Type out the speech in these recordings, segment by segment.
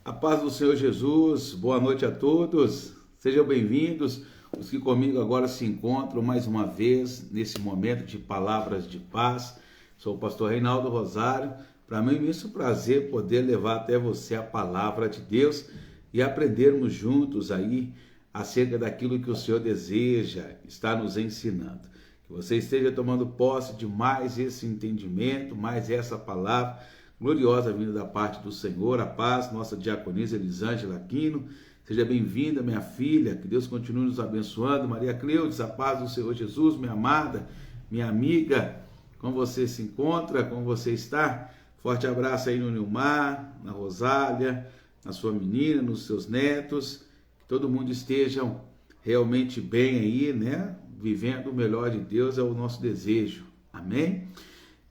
A paz do Senhor Jesus, boa noite a todos, sejam bem-vindos, os que comigo agora se encontram mais uma vez nesse momento de palavras de paz. Sou o pastor Reinaldo Rosário, para mim é um imenso prazer poder levar até você a palavra de Deus e aprendermos juntos aí acerca daquilo que o Senhor deseja, está nos ensinando. Que você esteja tomando posse de mais esse entendimento, mais essa palavra gloriosa vinda da parte do Senhor. A paz, nossa diaconisa Elisângela Aquino, seja bem-vinda, minha filha, que Deus continue nos abençoando. Maria Cleudes, a paz do Senhor Jesus, minha amada, minha amiga, como você se encontra, como você está? Forte abraço aí no Nilmar, na Rosália, na sua menina, nos seus netos, que todo mundo estejam realmente bem aí, né? Vivendo o melhor de Deus é o nosso desejo, amém?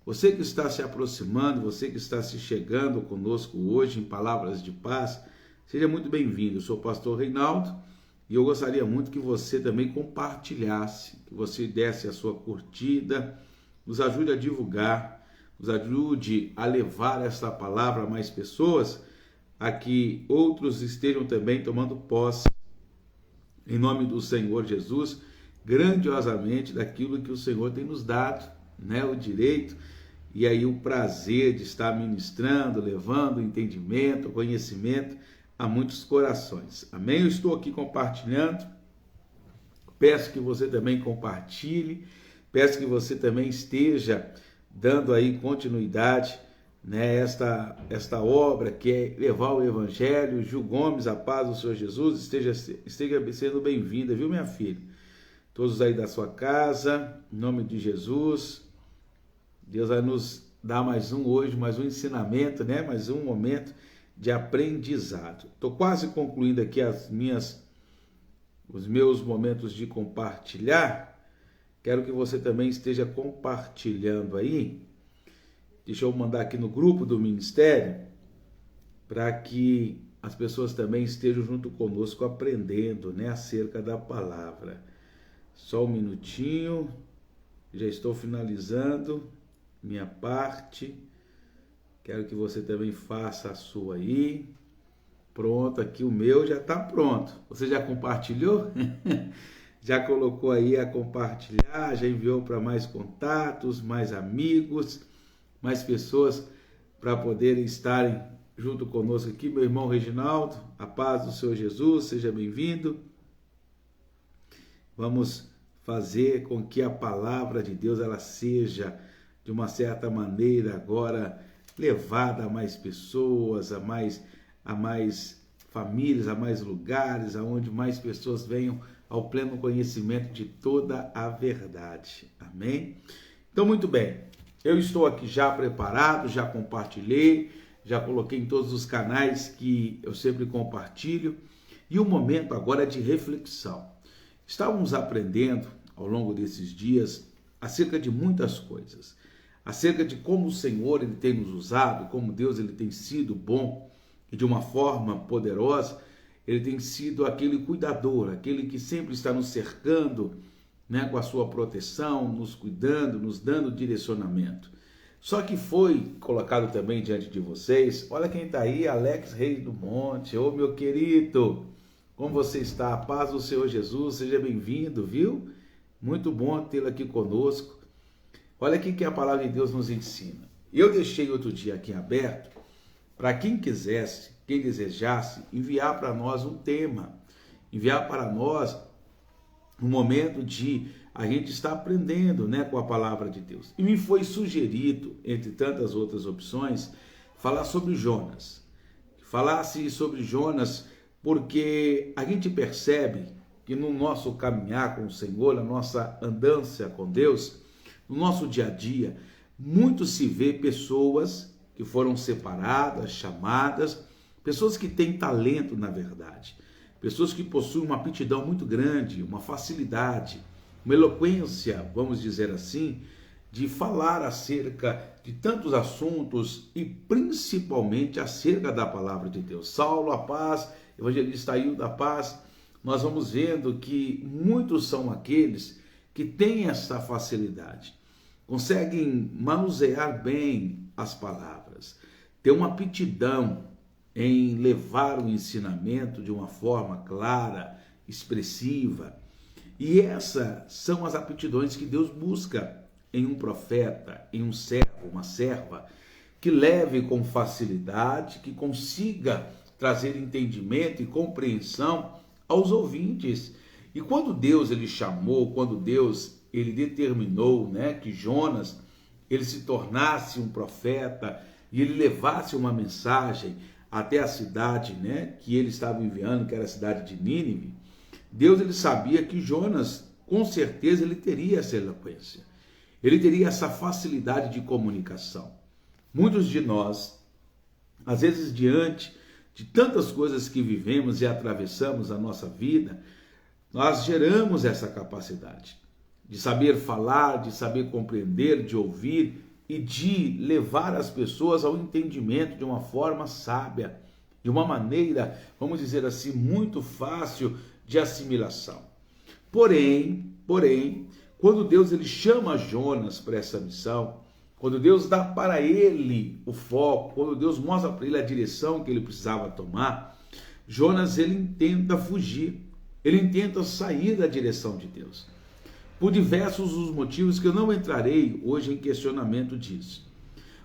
Você que está se aproximando, você que está se chegando conosco hoje em Palavras de Paz, seja muito bem-vindo. Eu sou o pastor Reinaldo e eu gostaria muito que você também compartilhasse, que você desse a sua curtida, nos ajude a divulgar, nos ajude a levar esta palavra a mais pessoas, a que outros estejam também tomando posse, em nome do Senhor Jesus, grandiosamente daquilo que o Senhor tem nos dado, né? O direito e aí o prazer de estar ministrando, levando entendimento, conhecimento a muitos corações. Amém? Eu estou aqui compartilhando, peço que você também compartilhe, peço que você também esteja dando aí continuidade, né, esta obra que é levar o Evangelho. Gil Gomes, a paz do Senhor Jesus, esteja sendo bem-vinda, viu, minha filha? Todos aí da sua casa, em nome de Jesus. Deus vai nos dar mais um ensinamento, né? Mais um momento de aprendizado. Estou quase concluindo aqui os meus momentos de compartilhar. Quero que você também esteja compartilhando aí. Deixa eu mandar aqui no grupo do ministério, para que as pessoas também estejam junto conosco aprendendo, né? Acerca da palavra. Só um minutinho, já estou finalizando minha parte, quero que você também faça a sua aí. Pronto, aqui o meu já está pronto. Você já compartilhou? Já colocou aí a compartilhar, já enviou para mais contatos, mais amigos, mais pessoas para poderem estarem junto conosco aqui. Meu irmão Reginaldo, a paz do Senhor Jesus, seja bem-vindo. Vamos fazer com que a palavra de Deus ela seja de uma certa maneira agora levada a mais pessoas, a mais famílias, a mais lugares, aonde mais pessoas venham ao pleno conhecimento de toda a verdade. Amém? Então, muito bem, eu estou aqui já preparado, já compartilhei, já coloquei em todos os canais que eu sempre compartilho, e o momento agora é de reflexão. Estávamos aprendendo ao longo desses dias acerca de muitas coisas, acerca de como o Senhor ele tem nos usado, como Deus ele tem sido bom e de uma forma poderosa. Ele tem sido aquele cuidador, aquele que sempre está nos cercando, né, com a sua proteção, nos cuidando, nos dando direcionamento. Só que foi colocado também diante de vocês, olha quem está aí, Alex Reis do Monte. Ô meu querido, como você está? A paz do Senhor Jesus, seja bem-vindo, viu? Muito bom tê-lo aqui conosco. Olha aqui que a palavra de Deus nos ensina. Eu deixei outro dia aqui aberto para quem quisesse, quem desejasse, enviar para nós um tema, enviar para nós um momento de a gente estar aprendendo, né, com a palavra de Deus. E me foi sugerido, entre tantas outras opções, falar sobre Jonas. Falasse sobre Jonas porque a gente percebe que no nosso caminhar com o Senhor, na nossa andança com Deus, no nosso dia a dia, muito se vê pessoas que foram separadas, chamadas, pessoas que têm talento na verdade, pessoas que possuem uma aptidão muito grande, uma facilidade, uma eloquência, vamos dizer assim, de falar acerca de tantos assuntos e principalmente acerca da palavra de Deus. Saulo, a paz, evangelista Hilda, a paz, nós vamos vendo que muitos são aqueles que têm essa facilidade, conseguem manusear bem as palavras, ter uma aptidão em levar o ensinamento de uma forma clara, expressiva. E essas são as aptidões que Deus busca em um profeta, em um servo, uma serva, que leve com facilidade, que consiga trazer entendimento e compreensão aos ouvintes. E quando Deus ele chamou, quando Deus ele determinou, que Jonas ele se tornasse um profeta e ele levasse uma mensagem até a cidade, que ele estava enviando, que era a cidade de Nínive, Deus ele sabia que Jonas, com certeza, ele teria essa eloquência. Ele teria essa facilidade de comunicação. Muitos de nós, às vezes diante de tantas coisas que vivemos e atravessamos a nossa vida, nós geramos essa capacidade de saber falar, de saber compreender, de ouvir e de levar as pessoas ao entendimento de uma forma sábia, de uma maneira, vamos dizer assim, muito fácil de assimilação. Porém, quando Deus ele chama Jonas para essa missão, quando Deus dá para ele o foco, quando Deus mostra para ele a direção que ele precisava tomar, Jonas ele tenta fugir, ele tenta sair da direção de Deus. Por diversos os motivos que eu não entrarei hoje em questionamento disso.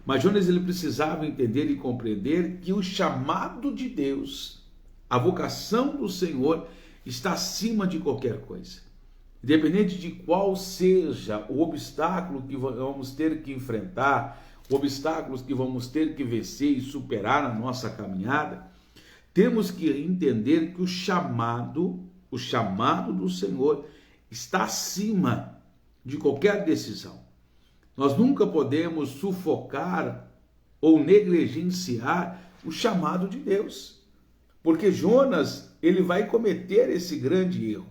Mas Jonas ele precisava entender e compreender que o chamado de Deus, a vocação do Senhor, está acima de qualquer coisa. Independente de qual seja o obstáculo que vamos ter que enfrentar, obstáculos que vamos ter que vencer e superar na nossa caminhada, temos que entender que o chamado do Senhor está acima de qualquer decisão. Nós nunca podemos sufocar ou negligenciar o chamado de Deus, porque Jonas ele vai cometer esse grande erro.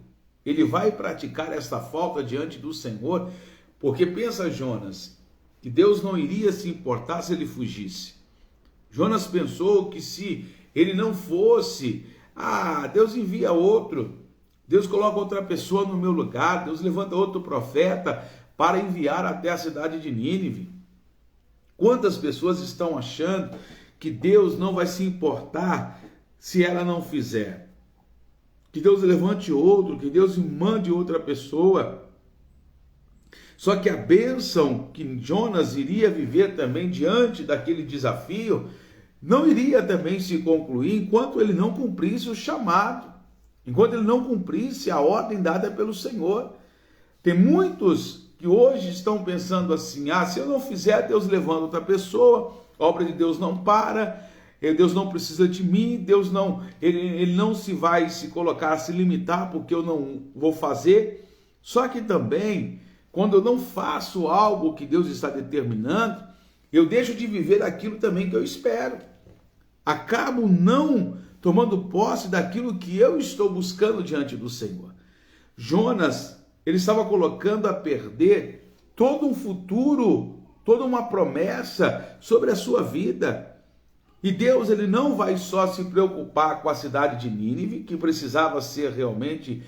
Ele vai praticar essa falta diante do Senhor, porque pensa Jonas, que Deus não iria se importar se ele fugisse. Jonas pensou que se ele não fosse, Deus envia outro, Deus coloca outra pessoa no meu lugar, Deus levanta outro profeta para enviar até a cidade de Nínive. Quantas pessoas estão achando que Deus não vai se importar se ela não fizer? Que Deus levante outro, que Deus mande outra pessoa. Só que a bênção que Jonas iria viver também diante daquele desafio, não iria também se concluir enquanto ele não cumprisse o chamado, enquanto ele não cumprisse a ordem dada pelo Senhor. Tem muitos que hoje estão pensando assim, se eu não fizer, Deus levanta outra pessoa, a obra de Deus não para, Deus não precisa de mim, Deus não, ele não se vai se colocar, se limitar porque eu não vou fazer. Só que também, quando eu não faço algo que Deus está determinando, eu deixo de viver aquilo também que eu espero. Acabo não tomando posse daquilo que eu estou buscando diante do Senhor. Jonas, ele estava colocando a perder todo um futuro, toda uma promessa sobre a sua vida. E Deus ele não vai só se preocupar com a cidade de Nínive, que precisava ser realmente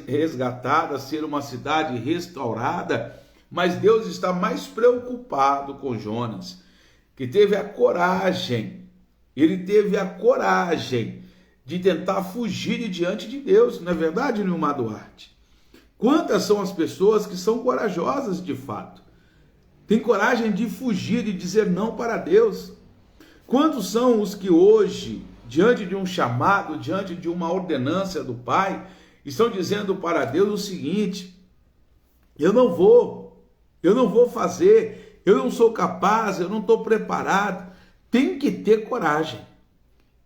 resgatada, ser uma cidade restaurada, mas Deus está mais preocupado com Jonas, que teve a coragem, ele teve a coragem de tentar fugir de diante de Deus, não é verdade, Nilmar Duarte? Quantas são as pessoas que são corajosas de fato? Tem coragem de fugir e dizer não para Deus? Quantos são os que hoje, diante de um chamado, diante de uma ordenança do Pai, estão dizendo para Deus o seguinte: eu não vou fazer, eu não sou capaz, eu não estou preparado. Tem que ter coragem.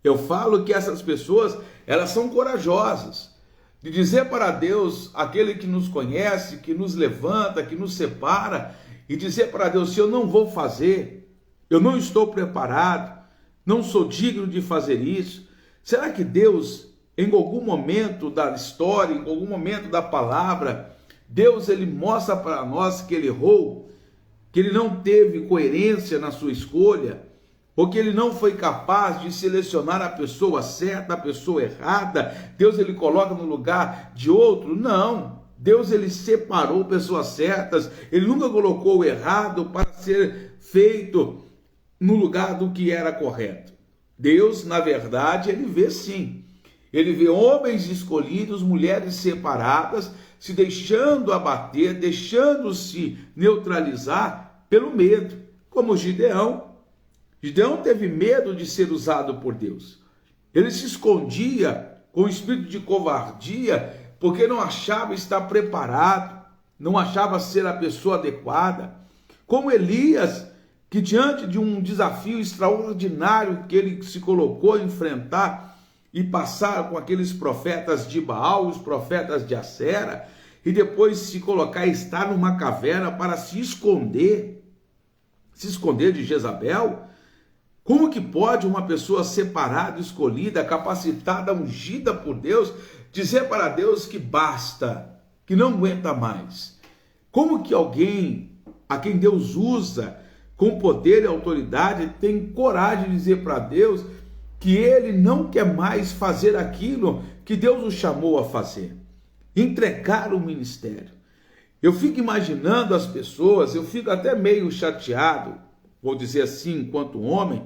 Eu falo que essas pessoas, elas são corajosas, de dizer para Deus, aquele que nos conhece, que nos levanta, que nos separa, e dizer para Deus, se eu não vou fazer, eu não estou preparado, não sou digno de fazer isso. Será que Deus, em algum momento da história, em algum momento da palavra, Deus ele mostra para nós que ele errou, que ele não teve coerência na sua escolha, ou que ele não foi capaz de selecionar a pessoa certa, a pessoa errada? Deus ele coloca no lugar de outro? Não. Deus ele separou pessoas certas, ele nunca colocou o errado para ser feito no lugar do que era correto. Deus, na verdade, ele vê sim. Ele vê homens escolhidos, mulheres separadas, se deixando abater, deixando-se neutralizar pelo medo, como Gideão. Gideão teve medo de ser usado por Deus. Ele se escondia com o espírito de covardia, porque não achava estar preparado, não achava ser a pessoa adequada. Como Elias, que diante de um desafio extraordinário que ele se colocou a enfrentar e passar com aqueles profetas de Baal, os profetas de Acera, e depois se colocar a estar numa caverna para se esconder de Jezabel. Como que pode uma pessoa separada, escolhida, capacitada, ungida por Deus, dizer para Deus que basta, que não aguenta mais? Como que alguém a quem Deus usa com poder e autoridade tem coragem de dizer para Deus que ele não quer mais fazer aquilo que Deus o chamou a fazer? Entregar o ministério. Eu fico imaginando as pessoas, eu fico até meio chateado, vou dizer assim, enquanto homem,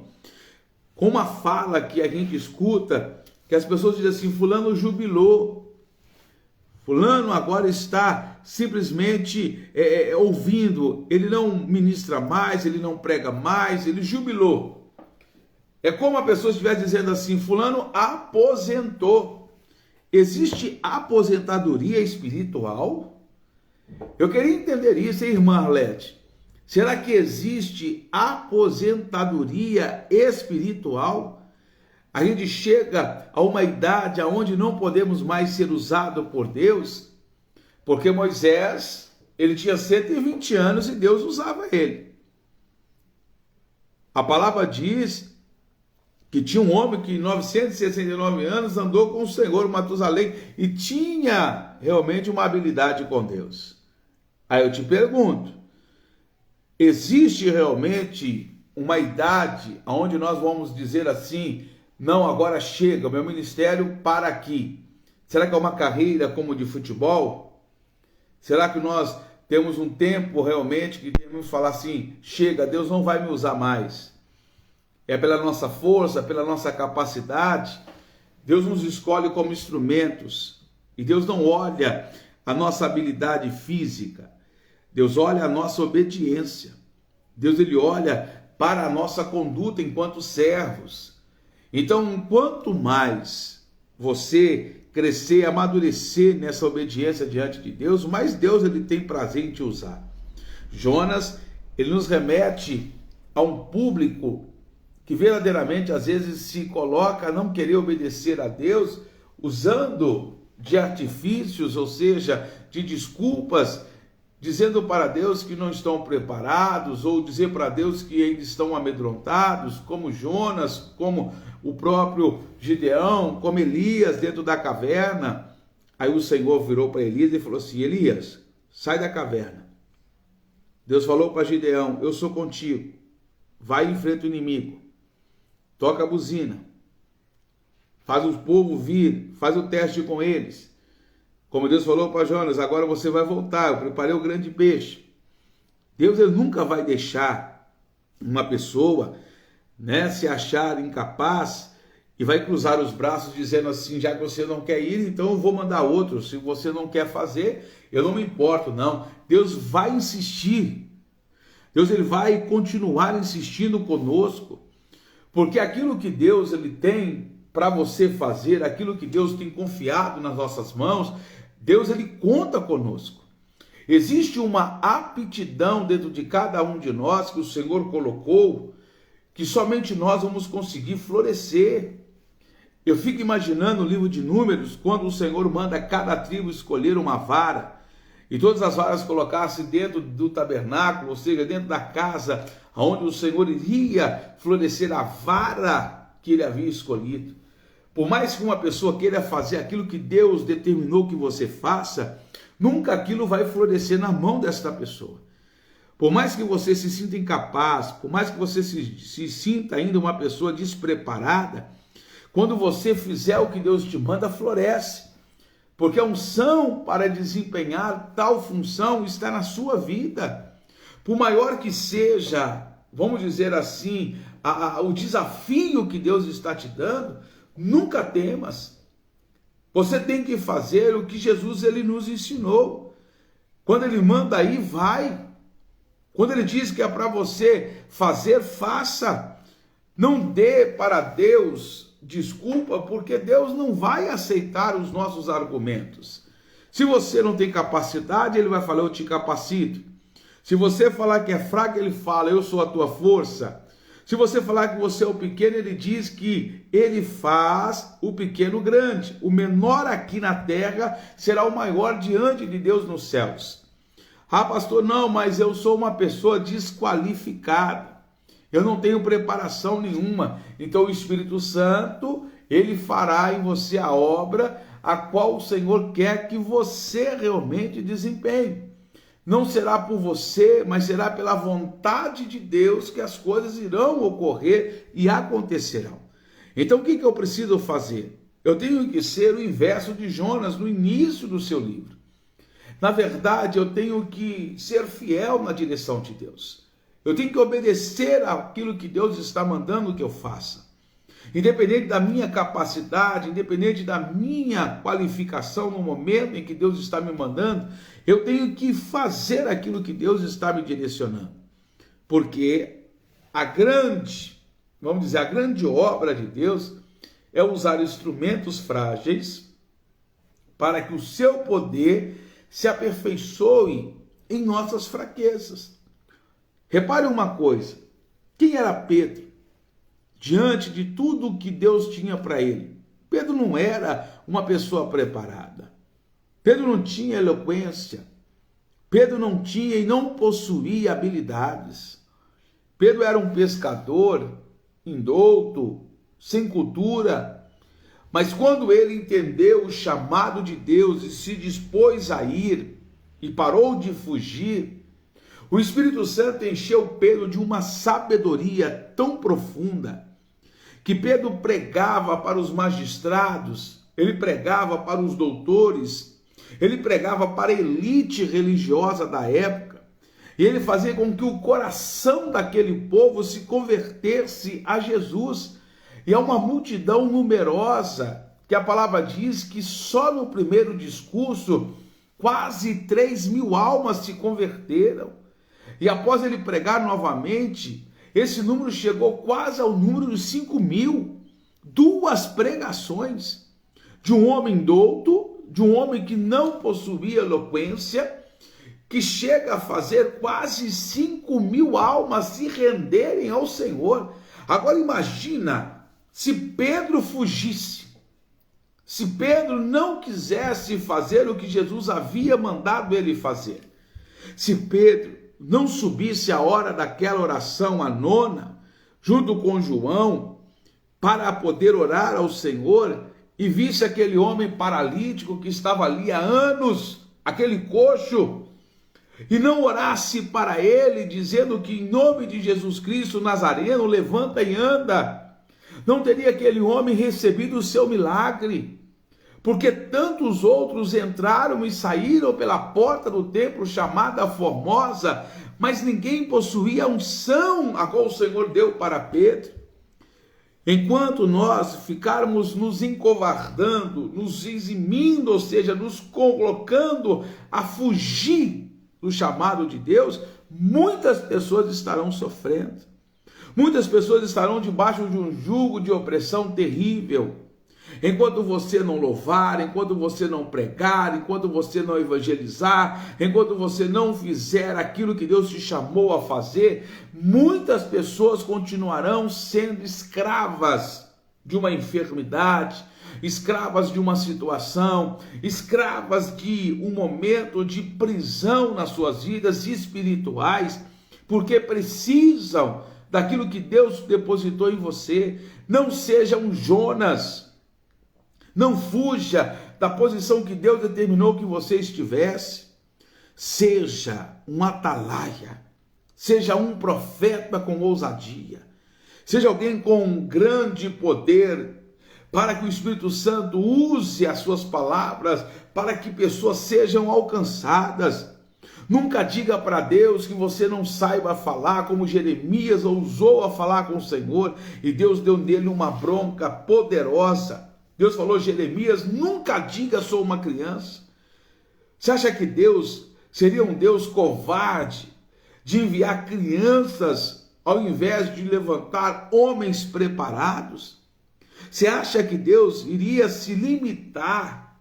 com uma fala que a gente escuta, que as pessoas dizem assim: fulano jubilou, fulano agora está simplesmente ouvindo, ele não ministra mais, ele não prega mais, ele jubilou. É como a pessoa estivesse dizendo assim: fulano aposentou. Existe aposentadoria espiritual? Eu queria entender isso, hein, irmã Arlete? Será que existe aposentadoria espiritual? A gente chega a uma idade onde não podemos mais ser usado por Deus, porque Moisés, ele tinha 120 anos e Deus usava ele. A palavra diz que tinha um homem que 969 anos andou com o Senhor, Matusalém, e tinha realmente uma habilidade com Deus. Aí eu te pergunto, existe realmente uma idade onde nós vamos dizer assim: não, agora chega, meu ministério para aqui? Será que é uma carreira como de futebol? Será que nós temos um tempo realmente que devemos falar assim: chega, Deus não vai me usar mais? É pela nossa força, pela nossa capacidade. Deus nos escolhe como instrumentos. E Deus não olha a nossa habilidade física. Deus olha a nossa obediência. Deus, ele olha para a nossa conduta enquanto servos. Então, quanto mais você crescer, amadurecer nessa obediência diante de Deus, mais Deus, ele tem prazer em te usar. Jonas, ele nos remete a um público que verdadeiramente às vezes se coloca a não querer obedecer a Deus, usando de artifícios, ou seja, de desculpas, dizendo para Deus que não estão preparados, ou dizer para Deus que ainda estão amedrontados, como Jonas, como o próprio Gideão, como Elias dentro da caverna. Aí o Senhor virou para Elias e falou assim: Elias, sai da caverna. Deus falou para Gideão: eu sou contigo, vai e enfrenta o inimigo. Toca a buzina, faz o povo vir, faz o teste com eles. Como Deus falou para Jonas: agora você vai voltar, eu preparei o grande peixe. Deus, ele nunca vai deixar uma pessoa, se achar incapaz e vai cruzar os braços dizendo assim: já que você não quer ir, então eu vou mandar outro. Se você não quer fazer, eu não me importo, não. Deus vai insistir. Deus, ele vai continuar insistindo conosco. Porque aquilo que Deus, ele tem para você fazer, aquilo que Deus tem confiado nas nossas mãos, Deus, ele conta conosco. Existe uma aptidão dentro de cada um de nós que o Senhor colocou, que somente nós vamos conseguir florescer. Eu fico imaginando o livro de Números, quando o Senhor manda cada tribo escolher uma vara, e todas as varas colocassem dentro do tabernáculo, ou seja, dentro da casa, onde o Senhor iria florescer a vara que ele havia escolhido. Por mais que uma pessoa queira fazer aquilo que Deus determinou que você faça, nunca aquilo vai florescer na mão desta pessoa. Por mais que você se sinta incapaz, por mais que você se sinta ainda uma pessoa despreparada, quando você fizer o que Deus te manda, floresce. Porque a unção para desempenhar tal função está na sua vida. Por maior que seja, vamos dizer assim, o desafio que Deus está te dando, nunca temas. Você tem que fazer o que Jesus ele nos ensinou. Quando ele manda ir, vai. Quando ele diz que é para você fazer, faça. Não dê para Deus desculpa, porque Deus não vai aceitar os nossos argumentos. Se você não tem capacidade, ele vai falar, eu te capacito. Se você falar que é fraco, ele fala, eu sou a tua força. Se você falar que você é o pequeno, ele diz que ele faz o pequeno grande. O menor aqui na terra será o maior diante de Deus nos céus. Ah, pastor, não, mas eu sou uma pessoa desqualificada. Eu não tenho preparação nenhuma. Então o Espírito Santo, ele fará em você a obra a qual o Senhor quer que você realmente desempenhe. Não será por você, mas será pela vontade de Deus que as coisas irão ocorrer e acontecerão. Então o que eu preciso fazer? Eu tenho que ser o inverso de Jonas no início do seu livro. Na verdade, eu tenho que ser fiel na direção de Deus. Eu tenho que obedecer àquilo que Deus está mandando que eu faça. Independente da minha capacidade, independente da minha qualificação no momento em que Deus está me mandando, eu tenho que fazer aquilo que Deus está me direcionando. Porque a grande obra de Deus é usar instrumentos frágeis para que o seu poder se aperfeiçoe em nossas fraquezas. Repare uma coisa, quem era Pedro? Diante de tudo que Deus tinha para ele, Pedro não era uma pessoa preparada. Pedro não tinha eloquência. Pedro não tinha e não possuía habilidades. Pedro era um pescador, indouto, sem cultura. Mas quando ele entendeu o chamado de Deus e se dispôs a ir e parou de fugir, o Espírito Santo encheu Pedro de uma sabedoria tão profunda que Pedro pregava para os magistrados, ele pregava para os doutores, ele pregava para a elite religiosa da época, e ele fazia com que o coração daquele povo se convertesse a Jesus. E é uma multidão numerosa, que a palavra diz que só no primeiro discurso, quase 3.000 almas se converteram. E após ele pregar novamente, esse número chegou quase ao número de 5.000. 2 pregações de um homem douto, de um homem que não possuía eloquência, que chega a fazer quase 5.000 almas se renderem ao Senhor. Agora imagina se Pedro fugisse, se Pedro não quisesse fazer o que Jesus havia mandado ele fazer, se Pedro não subisse a hora daquela oração, a 9ª, junto com João, para poder orar ao Senhor, e visse aquele homem paralítico que estava ali há anos, aquele coxo, e não orasse para ele, dizendo que em nome de Jesus Cristo Nazareno, levanta e anda, não teria aquele homem recebido o seu milagre. Porque tantos outros entraram e saíram pela porta do templo chamada Formosa, mas ninguém possuía a unção a qual o Senhor deu para Pedro. Enquanto nós ficarmos nos encovardando, nos eximindo, ou seja, nos colocando a fugir do chamado de Deus, muitas pessoas estarão sofrendo. Muitas pessoas estarão debaixo de um jugo de opressão terrível. Enquanto você não louvar, enquanto você não pregar, enquanto você não evangelizar, enquanto você não fizer aquilo que Deus te chamou a fazer, muitas pessoas continuarão sendo escravas de uma enfermidade, escravas de uma situação, escravas de um momento de prisão nas suas vidas espirituais, porque precisam daquilo que Deus depositou em você. Não seja um Jonas. Não fuja da posição que Deus determinou que você estivesse. Seja um atalaia. Seja um profeta com ousadia. Seja alguém com grande poder, para que o Espírito Santo use as suas palavras para que pessoas sejam alcançadas. Nunca diga para Deus que você não saiba falar, como Jeremias ousou a falar com o Senhor e Deus deu nele uma bronca poderosa. Deus falou: Jeremias, nunca diga sou uma criança. Você acha que Deus seria um Deus covarde de enviar crianças ao invés de levantar homens preparados? Você acha que Deus iria se limitar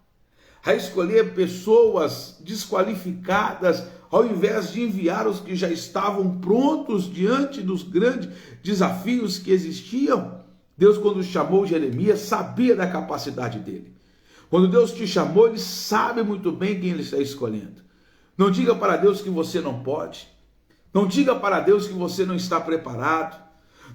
a escolher pessoas desqualificadas ao invés de enviar os que já estavam prontos diante dos grandes desafios que existiam? Deus, quando chamou Jeremias, sabia da capacidade dele. Quando Deus te chamou, Ele sabe muito bem quem Ele está escolhendo. Não diga para Deus que você não pode. Não diga para Deus que você não está preparado.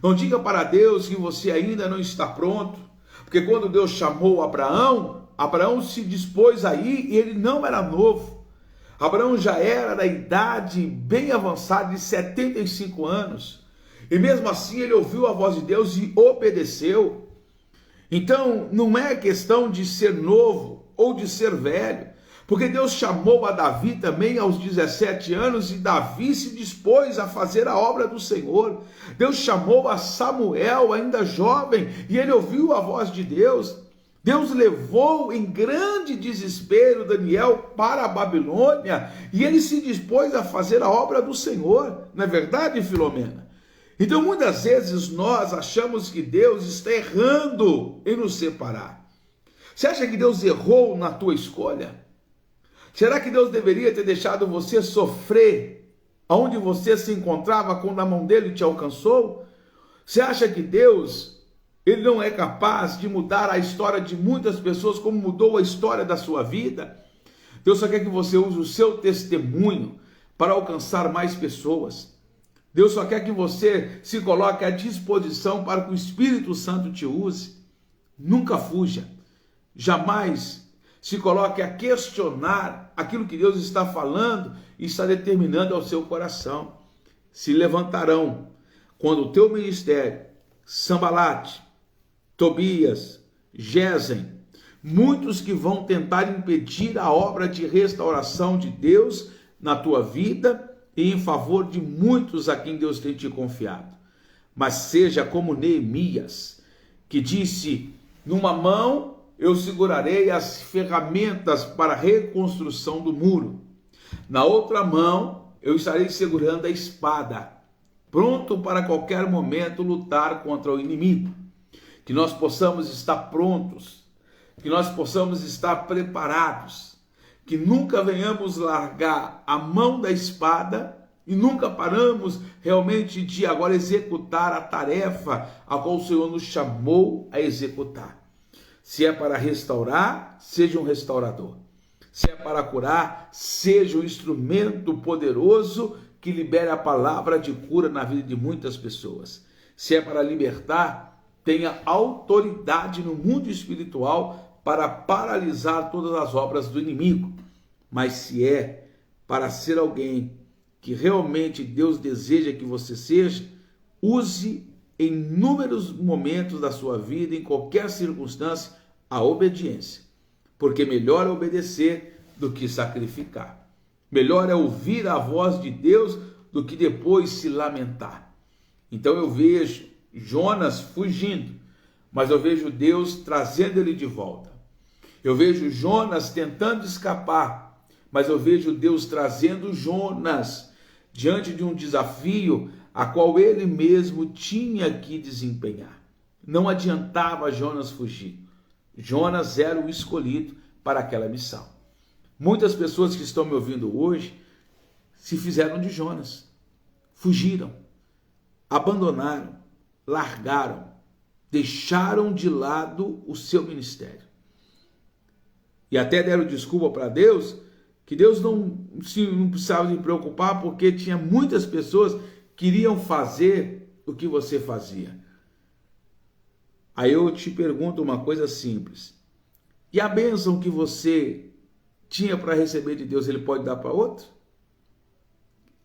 Não diga para Deus que você ainda não está pronto. Porque quando Deus chamou Abraão, Abraão se dispôs a ir e ele não era novo. Abraão já era da idade bem avançada, de 75 anos. E mesmo assim ele ouviu a voz de Deus e obedeceu. Então não é questão de ser novo ou de ser velho. Porque Deus chamou a Davi também aos 17 anos e Davi se dispôs a fazer a obra do Senhor. Deus chamou a Samuel ainda jovem e ele ouviu a voz de Deus. Deus levou em grande desespero Daniel para a Babilônia e ele se dispôs a fazer a obra do Senhor. Não é verdade, Filomena? Então muitas vezes nós achamos que Deus está errando em nos separar. Você acha que Deus errou na tua escolha? Será que Deus deveria ter deixado você sofrer aonde você se encontrava quando a mão dele te alcançou? Você acha que Deus, ele não é capaz de mudar a história de muitas pessoas como mudou a história da sua vida? Deus só quer que você use o seu testemunho para alcançar mais pessoas. Deus só quer que você se coloque à disposição para que o Espírito Santo te use. Nunca fuja, jamais se coloque a questionar aquilo que Deus está falando e está determinando ao seu coração. Se levantarão quando o teu ministério, Sambalate, Tobias, Gesem, muitos que vão tentar impedir a obra de restauração de Deus na tua vida e em favor de muitos a quem Deus tem te confiado. Mas seja como Neemias, que disse: numa mão eu segurarei as ferramentas para a reconstrução do muro. Na outra mão, eu estarei segurando a espada, pronto para qualquer momento lutar contra o inimigo. Que nós possamos estar prontos, que nós possamos estar preparados, que nunca venhamos largar a mão da espada e nunca paramos realmente de agora executar a tarefa a qual o Senhor nos chamou a executar. Se é para restaurar, seja um restaurador. Se é para curar, seja um instrumento poderoso que libere a palavra de cura na vida de muitas pessoas. Se é para libertar, tenha autoridade no mundo espiritual para paralisar todas as obras do inimigo. Mas se é para ser alguém que realmente Deus deseja que você seja, use em inúmeros momentos da sua vida, em qualquer circunstância, a obediência. Porque melhor é obedecer do que sacrificar. Melhor é ouvir a voz de Deus do que depois se lamentar. Então eu vejo Jonas fugindo, mas eu vejo Deus trazendo ele de volta. Eu vejo Jonas tentando escapar, mas eu vejo Deus trazendo Jonas diante de um desafio a qual ele mesmo tinha que desempenhar. Não adiantava Jonas fugir. Jonas era o escolhido para aquela missão. Muitas pessoas que estão me ouvindo hoje se fizeram de Jonas. Fugiram, abandonaram, largaram, deixaram de lado o seu ministério. E até deram desculpa para Deus, que Deus não precisava se preocupar, porque tinha muitas pessoas queriam fazer o que você fazia. Aí eu te pergunto uma coisa simples: e a bênção que você tinha para receber de Deus, ele pode dar para outro?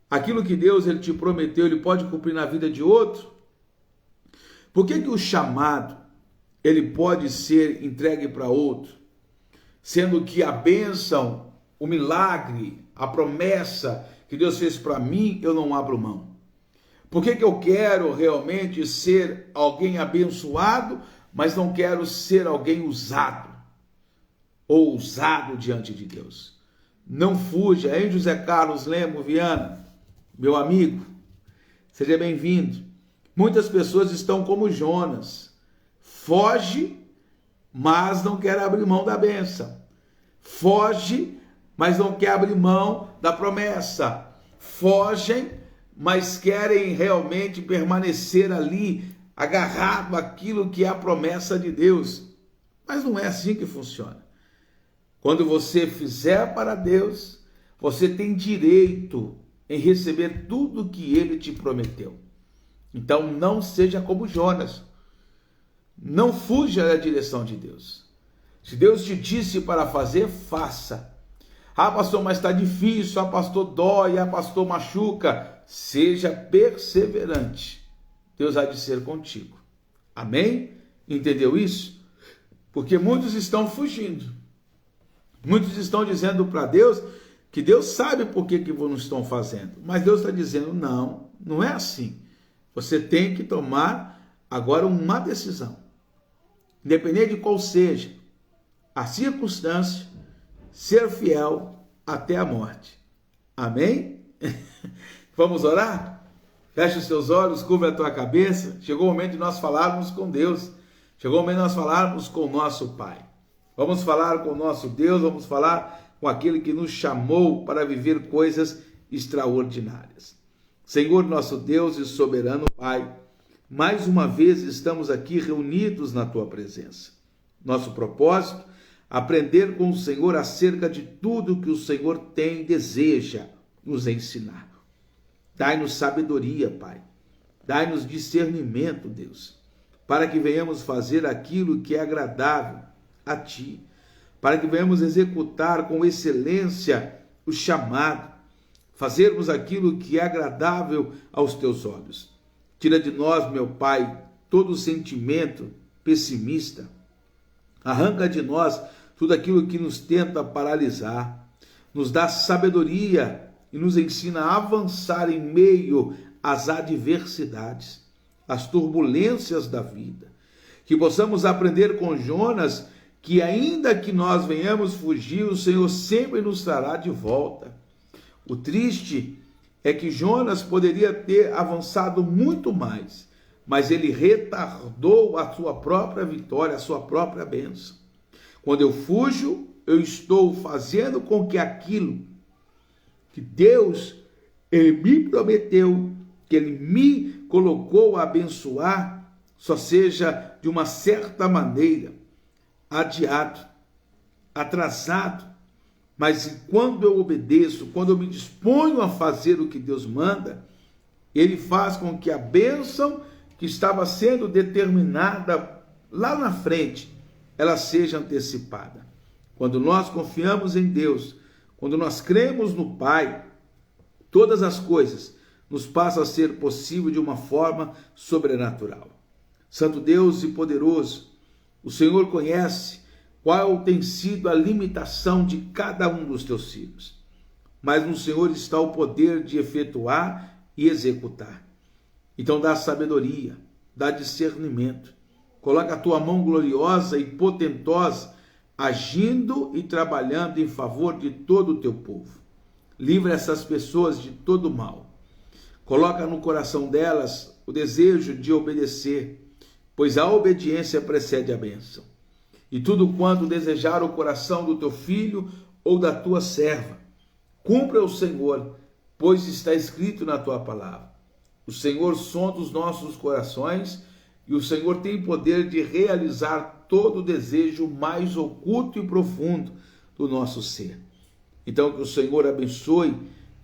Aquilo que Deus ele te prometeu, ele pode cumprir na vida de outro? Por que o chamado ele pode ser entregue para outro, sendo que a bênção, o milagre, a promessa que Deus fez para mim, eu não abro mão. Por que eu quero realmente ser alguém abençoado, mas não quero ser alguém usado ou usado diante de Deus? Não fuja, hein, José Carlos Lemo Viana, meu amigo, seja bem-vindo. Muitas pessoas estão como Jonas, foge, mas não quer abrir mão da bênção. Foge, mas não quer abrir mão da promessa. Fogem, mas querem realmente permanecer ali, agarrado àquilo que é a promessa de Deus. Mas não é assim que funciona. Quando você fizer para Deus, você tem direito em receber tudo que Ele te prometeu. Então não seja como Jonas. Não fuja da direção de Deus. Se Deus te disse para fazer, faça. Ah, pastor, mas está difícil. Ah, pastor, dói. Ah, pastor, machuca. Seja perseverante. Deus há de ser contigo. Amém? Entendeu isso? Porque muitos estão fugindo. Muitos estão dizendo para Deus que Deus sabe por que não estão fazendo. Mas Deus está dizendo, não, não é assim. Você tem que tomar agora uma decisão. Independente de qual seja a circunstância, ser fiel até a morte. Amém? Vamos orar? Feche os seus olhos, curva a tua cabeça. Chegou o momento de nós falarmos com Deus. Chegou o momento de nós falarmos com o nosso Pai. Vamos falar com o nosso Deus, vamos falar com aquele que nos chamou para viver coisas extraordinárias. Senhor, nosso Deus e soberano Pai, mais uma vez estamos aqui reunidos na Tua presença. Nosso propósito, aprender com o Senhor acerca de tudo que o Senhor tem e deseja nos ensinar. Dai-nos sabedoria, Pai. Dai-nos discernimento, Deus, para que venhamos fazer aquilo que é agradável a Ti, para que venhamos executar com excelência o chamado, fazermos aquilo que é agradável aos Teus olhos. Tira de nós, meu Pai, todo sentimento pessimista. Arranca de nós tudo aquilo que nos tenta paralisar. Nos dá sabedoria e nos ensina a avançar em meio às adversidades, às turbulências da vida. Que possamos aprender com Jonas que ainda que nós venhamos fugir, o Senhor sempre nos trará de volta. O triste é que Jonas poderia ter avançado muito mais, mas ele retardou a sua própria vitória, a sua própria bênção. Quando eu fujo, eu estou fazendo com que aquilo que Deus ele me prometeu, que Ele me colocou a abençoar, só seja de uma certa maneira adiado, atrasado. Mas quando eu obedeço, quando eu me disponho a fazer o que Deus manda, Ele faz com que a bênção que estava sendo determinada lá na frente, ela seja antecipada. Quando nós confiamos em Deus, quando nós cremos no Pai, todas as coisas nos passam a ser possível de uma forma sobrenatural. Santo Deus e poderoso, o Senhor conhece qual tem sido a limitação de cada um dos teus filhos. Mas no Senhor está o poder de efetuar e executar. Então dá sabedoria, dá discernimento. Coloca a tua mão gloriosa e potentosa, agindo e trabalhando em favor de todo o teu povo. Livra essas pessoas de todo mal. Coloca no coração delas o desejo de obedecer, pois a obediência precede a bênção. E tudo quanto desejar o coração do teu filho ou da tua serva, cumpra o Senhor, pois está escrito na tua palavra. O Senhor sonda os nossos corações e o Senhor tem poder de realizar todo o desejo mais oculto e profundo do nosso ser. Então que o Senhor abençoe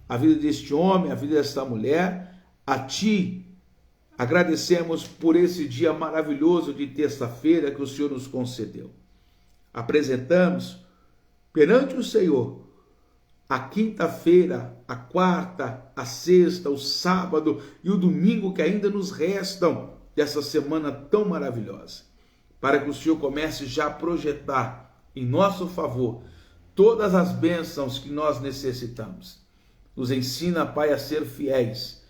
a vida deste homem, a vida desta mulher. A Ti agradecemos por esse dia maravilhoso de terça-feira que o Senhor nos concedeu. Apresentamos perante o Senhor a quinta-feira, a quarta, a sexta, o sábado e o domingo que ainda nos restam dessa semana tão maravilhosa, para que o Senhor comece já a projetar em nosso favor todas as bênçãos que nós necessitamos. Nos ensina, Pai, a ser fiéis,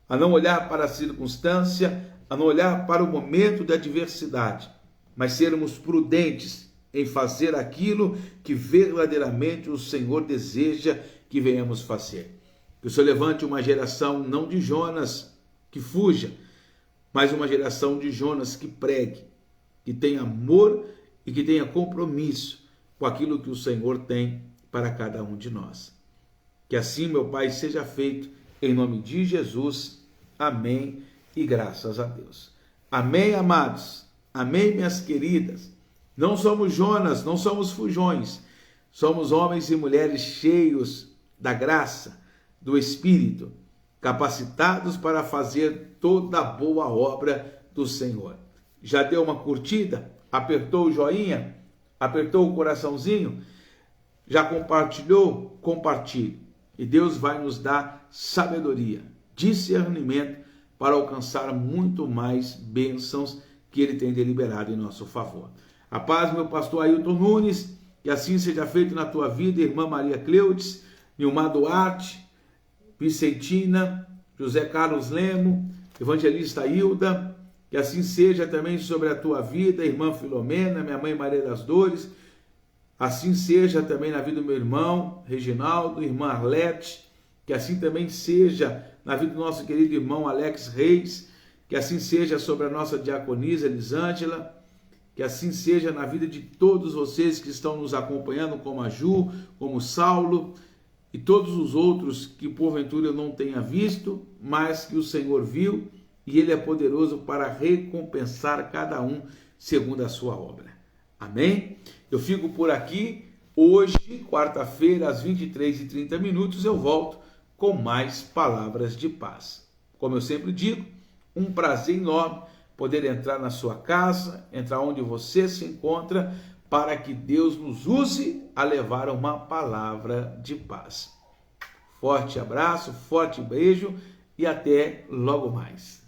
a não olhar para a circunstância, a não olhar para o momento da adversidade, mas sermos prudentes em fazer aquilo que verdadeiramente o Senhor deseja que venhamos fazer. Que o Senhor levante uma geração não de Jonas que fuja, mas uma geração de Jonas que pregue, que tenha amor e que tenha compromisso com aquilo que o Senhor tem para cada um de nós. Que assim, meu Pai, seja feito em nome de Jesus. Amém e graças a Deus. Amém, amados. Amém, minhas queridas. Não somos Jonas, não somos fujões. Somos homens e mulheres cheios da graça, do Espírito, capacitados para fazer toda a boa obra do Senhor. Já deu uma curtida? Apertou o joinha? Apertou o coraçãozinho? Já compartilhou? Compartilhe. E Deus vai nos dar sabedoria, discernimento para alcançar muito mais bênçãos que Ele tem deliberado em nosso favor. A paz, meu pastor Ailton Nunes, que assim seja feito na tua vida, irmã Maria Cleudes, Nilmar Duarte, Vicentina, José Carlos Lemo, evangelista Hilda, que assim seja também sobre a tua vida, irmã Filomena, minha mãe Maria das Dores, assim seja também na vida do meu irmão Reginaldo, irmã Arlete, que assim também seja na vida do nosso querido irmão Alex Reis, que assim seja sobre a nossa diaconisa Elisângela, que assim seja na vida de todos vocês que estão nos acompanhando, como a Ju, como o Saulo, e todos os outros que porventura eu não tenha visto, mas que o Senhor viu, e Ele é poderoso para recompensar cada um segundo a sua obra. Amém? Eu fico por aqui. Hoje, quarta-feira, às 23h30, eu volto com mais palavras de paz. Como eu sempre digo, um prazer enorme poder entrar na sua casa, entrar onde você se encontra, para que Deus nos use a levar uma palavra de paz. Forte abraço, forte beijo e até logo mais.